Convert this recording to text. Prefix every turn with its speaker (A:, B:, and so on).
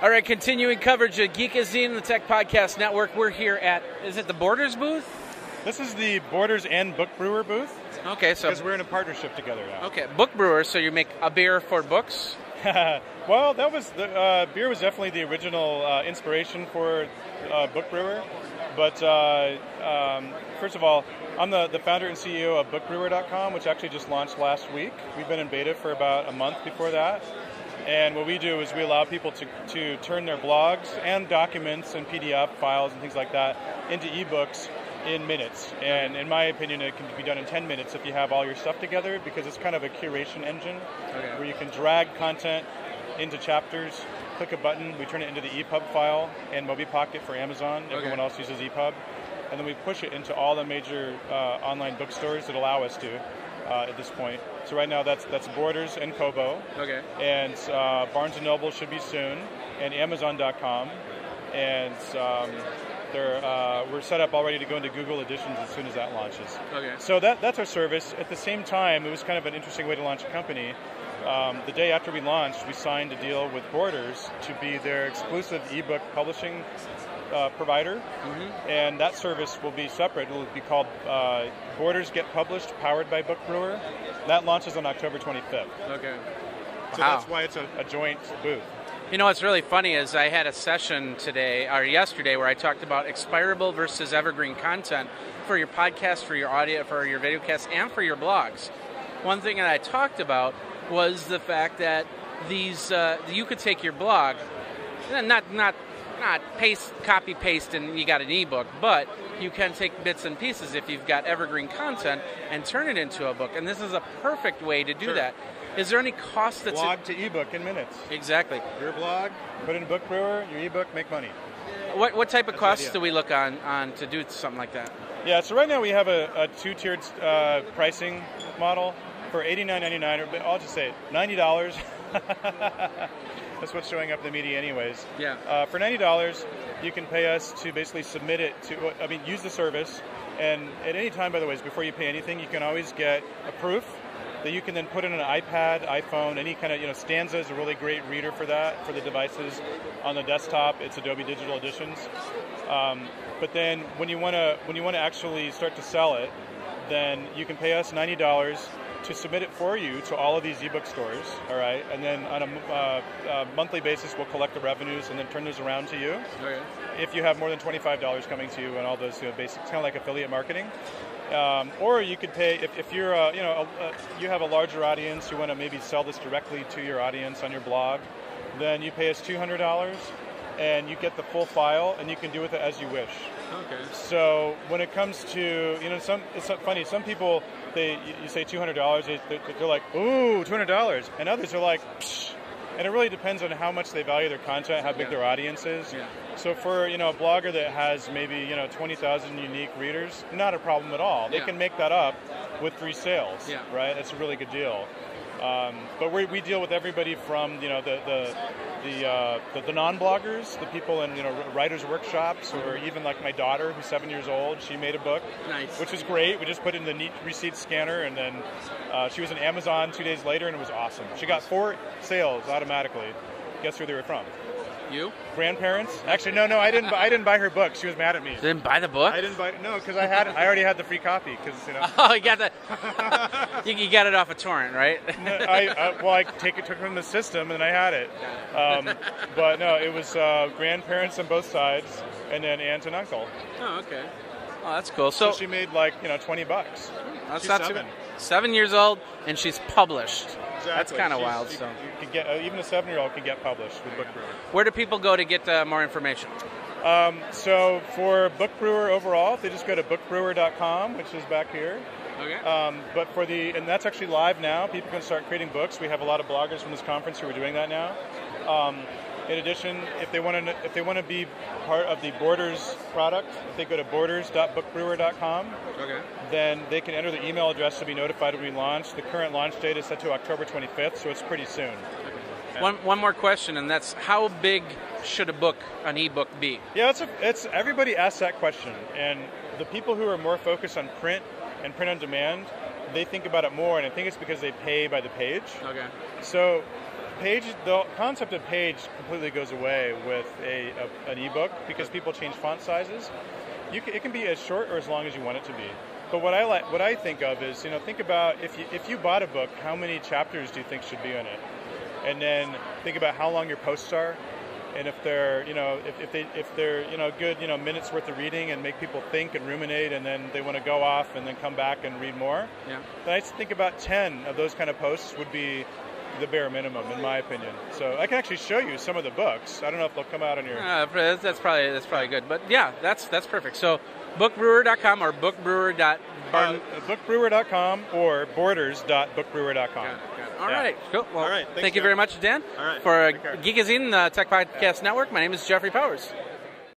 A: All right, continuing coverage of Geekazine and the Tech Podcast Network. We're here at, is it the Borders booth?
B: This is the Borders and BookBrewer booth.
A: Okay, so...
B: because we're in a partnership together now.
A: Okay, BookBrewer, so you make a beer for books?
B: Well, that was beer was definitely the original inspiration for BookBrewer. But first of all, I'm the founder and CEO of BookBrewer.com, which actually just launched last week. We've been in beta for about a month before that. And what we do is we allow people to turn their blogs and documents and PDF files and things like that into ebooks in minutes. And in my opinion, it can be done in 10 minutes if you have all your stuff together, because it's kind of a curation engine where you can drag content into chapters, click a button, we turn it into the EPUB file and MobiPocket for Amazon. Everyone else uses EPUB. And then we push it into all the major online bookstores that allow us to at this point. So right now that's Borders and Kobo. Okay. And Barnes & Noble should be soon, and Amazon.com. And we're set up already to go into Google Editions as soon as that launches. Okay. So that's our service. At the same time, it was kind of an interesting way to launch a company. The day after we launched, we signed a deal with Borders to be their exclusive ebook publishing provider, and that service will be separate. It will be called Borders Get Published, powered by BookBrewer. That launches on October 25th. Okay. So that's why it's a joint booth.
A: You know what's really funny is I had a session yesterday where I talked about expirable versus evergreen content for your podcast, for your audio, for your videocast, and for your blogs. One thing that I talked about was the fact that these you could take your blog, not copy paste and you got an ebook, but you can take bits and pieces if you've got evergreen content and turn it into a book. And this is a perfect way to do that. Is there any cost that's
B: blog to ebook in minutes?
A: Exactly.
B: Your blog, put in BookBrewer, your ebook, make money.
A: What type of costs do we look on to do something like that?
B: Yeah, so right now we have a two-tiered pricing model for $89.99, or I'll just say it, $90. That's what's showing up in the media anyways. Yeah. For $90, you can pay us to basically submit it to, use the service. And at any time, by the way, before you pay anything, you can always get a proof that you can then put in an iPad, iPhone, any kind of, Stanza is a really great reader for that, for the devices. On the desktop, it's Adobe Digital Editions. But then when you want to actually start to sell it, then you can pay us $90 to submit it for you to all of these ebook stores, all right? And then on a monthly basis, we'll collect the revenues and then turn those around to you. Okay. If you have more than $25 coming to you and all those basics, kind of like affiliate marketing. Or you could pay if you're you have a larger audience, you want to maybe sell this directly to your audience on your blog, then you pay us $200 and you get the full file and you can do with it as you wish. Okay. So when it comes to it's funny. Some people you say $200, they're like, ooh, $200, and others are like, psh. And it really depends on how much they value their content, how big their audience is. Yeah. So for a blogger that has maybe 20,000 unique readers, not a problem at all. They can make that up with 3 sales, right? That's a really good deal. But we deal with everybody from the non-bloggers, the people in writers' workshops, or even like my daughter who's 7 years old. She made a book, which was great. We just put it in the neat receipt scanner, and then she was on Amazon 2 days later, and it was awesome. She got 4 sales automatically. Guess who they were from?
A: You?
B: Grandparents? Actually, no, I didn't buy her book. She was mad at me.
A: You didn't buy the book?
B: I didn't buy because I already had the free copy because
A: Oh, you got the you got it off a torrent, right?
B: I took it from the system and I had it. But no, it was grandparents on both sides, and then aunt and uncle.
A: Oh, okay. Oh, that's cool. So
B: she made like $20.
A: That's not 7. 7 years old, and she's published.
B: Exactly.
A: That's kind of wild.
B: You can get even a 7-year-old can get published with BookBrewer.
A: Where do people go to get more information?
B: So for BookBrewer overall, they just go to BookBrewer.com, which is back here. Okay. But and that's actually live now. People can start creating books. We have a lot of bloggers from this conference who are doing that now. In addition, if they want to be part of the Borders product, if they go to borders.bookbrewer.com, then they can enter the email address to be notified when we launch. The current launch date is set to October 25th, so it's pretty soon.
A: One more question, and that's how big should an ebook be?
B: Yeah, it's everybody asks that question, and the people who are more focused on print and print on demand, they think about it more, and I think it's because they pay by the page. Okay. So the concept of page completely goes away with an ebook because people change font sizes. It can be as short or as long as you want it to be. But what I think of is, think about if you bought a book, how many chapters do you think should be in it? And then think about how long your posts are, and if they're good minutes worth of reading and make people think and ruminate, and then they want to go off and then come back and read more. Yeah. Then I think about 10 of those kind of posts would be the bare minimum, in my opinion. So I can actually show you some of the books. I don't know if they'll come out on your.
A: That's probably good. But yeah, that's perfect. So BookBrewer.com or
B: BookBrewer.com or borders.bookbrewer.com.
A: All right, cool. Well,
B: all right,
A: thank you very much, Dan,
B: all right.
A: for Geekazine, the Tech Podcast Network. My name is Jeffrey Powers.